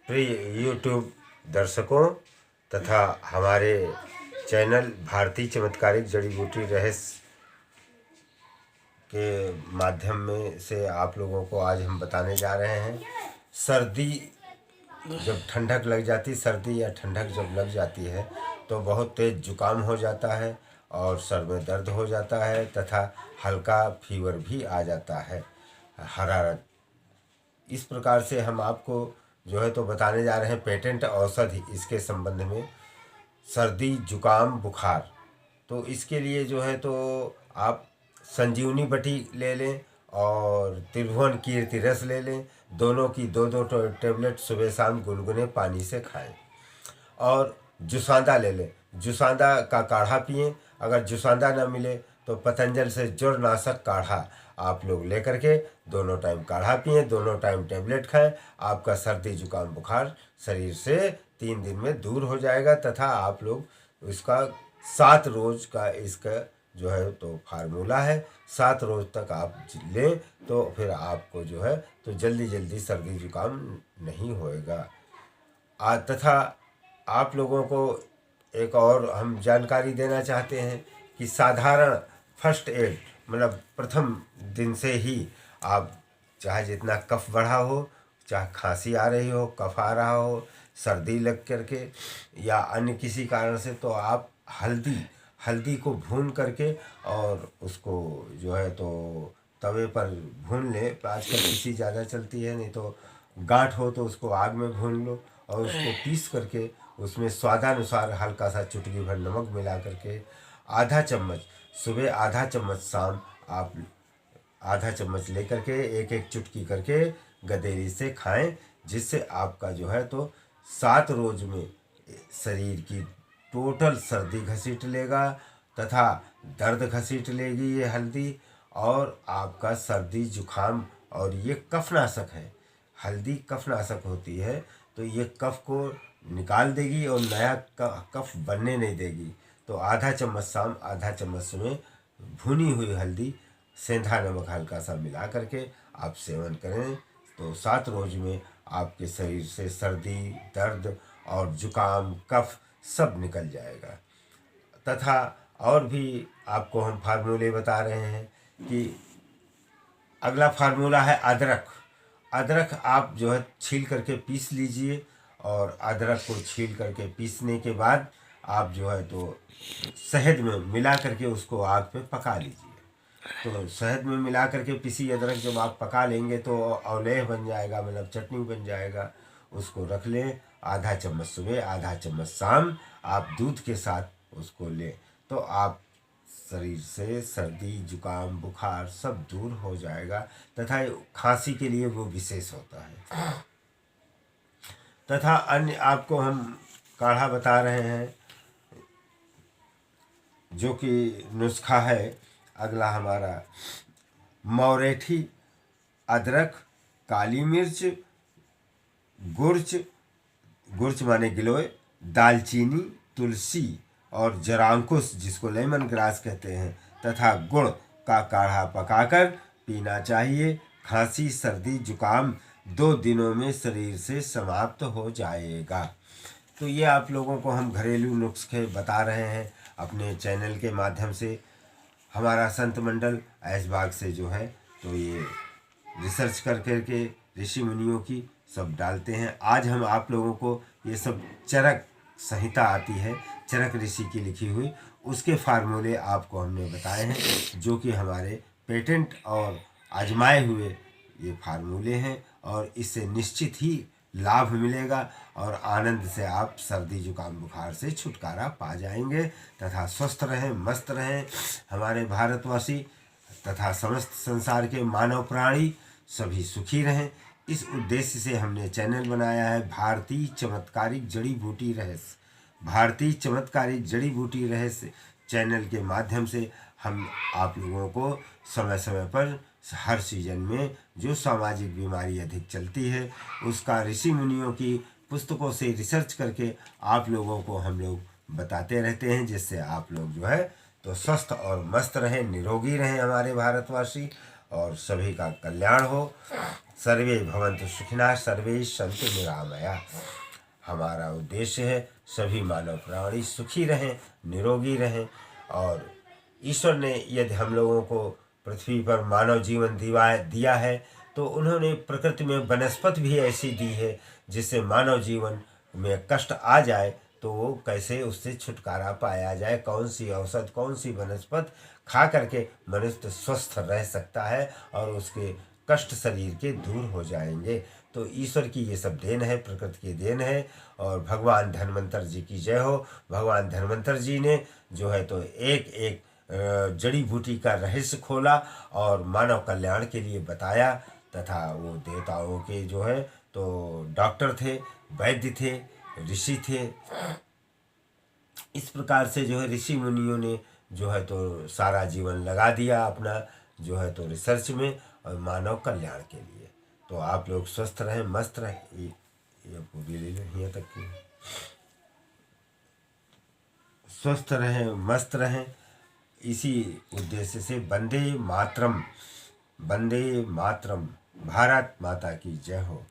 प्रिय यूट्यूब दर्शकों तथा हमारे चैनल भारतीय चमत्कारिक जड़ी बूटी रहस्य के माध्यम में से आप लोगों को आज हम बताने जा रहे हैं। सर्दी जब ठंडक लग जाती, सर्दी या ठंडक जब लग जाती है तो बहुत तेज़ जुकाम हो जाता है और सर में दर्द हो जाता है तथा हल्का फीवर भी आ जाता है, हरारत। इस प्रकार से हम आपको जो है तो बताने जा रहे हैं पेटेंट औषधि इसके संबंध में, सर्दी जुकाम बुखार। तो इसके लिए जो है तो आप संजीवनी बटी ले लें और त्रिभुवन कीर्ति रस ले लें। दोनों की दो दो टेबलेट सुबह शाम गुनगुने पानी से खाएं। और जुसांदा ले लें, जुसांदा का काढ़ा पिएं। अगर जुसांदा ना मिले तो पतंजल से ज्वरनाशक काढ़ा आप लोग लेकर के दोनों टाइम काढ़ा पिएं, दोनों टाइम टेबलेट खाएं। आपका सर्दी जुकाम बुखार शरीर से 3 दिन में दूर हो जाएगा तथा आप लोग इसका 7 रोज का इसका जो है तो फार्मूला है। 7 रोज तक आप लें तो फिर आपको जो है तो जल्दी सर्दी जुकाम नहीं होएगा। तथा आप लोगों को एक और हम जानकारी देना चाहते हैं कि साधारण फर्स्ट एड मतलब प्रथम दिन से ही आप चाहे जितना कफ बढ़ा हो, चाहे खांसी आ रही हो, कफ आ रहा हो, सर्दी लग करके या अन्य किसी कारण से, तो आप हल्दी को भून करके और उसको जो है तो तवे पर भून लें। आजकल किसी ज़्यादा चलती है, नहीं तो गांठ हो तो उसको आग में भून लो और उसको पीस करके उसमें स्वादानुसार हल्का सा चुटकी भर नमक मिला करके आधा चम्मच सुबह, आधा चम्मच शाम आप आधा चम्मच लेकर के एक चुटकी करके गदेरी से खाएं, जिससे आपका जो है तो 7 रोज में शरीर की टोटल सर्दी घसीट लेगा तथा दर्द घसीट लेगी ये हल्दी। और आपका सर्दी जुखाम, और ये कफनाशक है, हल्दी कफनाशक होती है, तो ये कफ को निकाल देगी और नया कफ बनने नहीं देगी। तो आधा चम्मच शाम, आधा चम्मच सुबह भुनी हुई हल्दी सेंधा नमक हल्का सा मिला करके आप सेवन करें तो 7 रोज में आपके शरीर से सर्दी, दर्द और जुकाम, कफ सब निकल जाएगा। तथा और भी आपको हम फार्मूले बता रहे हैं कि अगला फार्मूला है अदरक। अदरक आप जो है छील करके पीस लीजिए और अदरक को छील करके पीसने के बाद आप जो है तो शहद में मिला करके उसको आग पे पका लीजिए। तो शहद में मिला करके पीसी अदरक जब आप पका लेंगे तो औलेह बन जाएगा, मतलब चटनी बन जाएगा। उसको रख लें, आधा चम्मच सुबह, आधा चम्मच शाम आप दूध के साथ उसको लें तो आप शरीर से सर्दी जुकाम बुखार सब दूर हो जाएगा। तथा खांसी के लिए वो विशेष होता है। तथा अन्य आपको हम काढ़ा बता रहे हैं जो कि नुस्खा है अगला हमारा, मोरेठी, अदरक, काली मिर्च, गुर्च माने गिलोय, दालचीनी, तुलसी और जरांकुश जिसको लेमन ग्रास कहते हैं तथा गुड़ का काढ़ा पकाकर पीना चाहिए। खांसी सर्दी जुकाम 2 दिनों में शरीर से समाप्त हो जाएगा। तो ये आप लोगों को हम घरेलू नुस्खे बता रहे हैं अपने चैनल के माध्यम से। हमारा संत मंडल ऐशबाग से जो है तो ये रिसर्च करके ऋषि मुनियों की सब डालते हैं। आज हम आप लोगों को ये सब चरक संहिता आती है, चरक ऋषि की लिखी हुई, उसके फार्मूले आपको हमने बताए हैं जो कि हमारे पेटेंट और आजमाए हुए ये फार्मूले हैं। और इससे निश्चित ही लाभ मिलेगा और आनंद से आप सर्दी जुकाम बुखार से छुटकारा पा जाएंगे तथा स्वस्थ रहें, मस्त रहें हमारे भारतवासी तथा समस्त संसार के मानव प्राणी सभी सुखी रहें। इस उद्देश्य से हमने चैनल बनाया है भारतीय चमत्कारिक जड़ी बूटी रहस्य। भारतीय चमत्कारिक जड़ी बूटी रहस्य चैनल के माध्यम से हम आप लोगों को समय समय पर हर सीजन में जो सामाजिक बीमारी अधिक चलती है उसका ऋषि मुनियों की पुस्तकों से रिसर्च करके आप लोगों को हम लोग बताते रहते हैं, जिससे आप लोग जो है तो स्वस्थ और मस्त रहें, निरोगी रहें हमारे भारतवासी और सभी का कल्याण हो। सर्वे भवन्तु सुखिनः सर्वे सन्तु निरामया। हमारा उद्देश्य है सभी मानव प्राणी सुखी रहें, निरोगी रहें। और ईश्वर ने यदि हम लोगों को पृथ्वी पर मानव जीवन दिया है तो उन्होंने प्रकृति में वनस्पति भी ऐसी दी है जिससे मानव जीवन में कष्ट आ जाए तो वो कैसे उससे छुटकारा पाया जाए, कौन सी औषध, कौन सी वनस्पति खा करके मनुष्य स्वस्थ रह सकता है और उसके कष्ट शरीर के दूर हो जाएंगे। तो ईश्वर की ये सब देन है, प्रकृति की देन है। और भगवान धन्वंतर जी की जय हो। भगवान धन्वंतर जी ने जो है तो एक एक जड़ी बूटी का रहस्य खोला और मानव कल्याण के लिए बताया। तथा वो देवताओं के जो है तो डॉक्टर थे, वैद्य थे, ऋषि थे। इस प्रकार से जो है ऋषि मुनियों ने जो है तो सारा जीवन लगा दिया अपना जो है तो रिसर्च में और मानव कल्याण के लिए। तो आप लोग स्वस्थ रहें, मस्त रहें। ये पूरी ले लो यहाँ तक की। स्वस्थ रहें, मस्त रहें, इसी उद्देश्य से वंदे मातरम, वंदे मातरम, भारत माता की जय हो।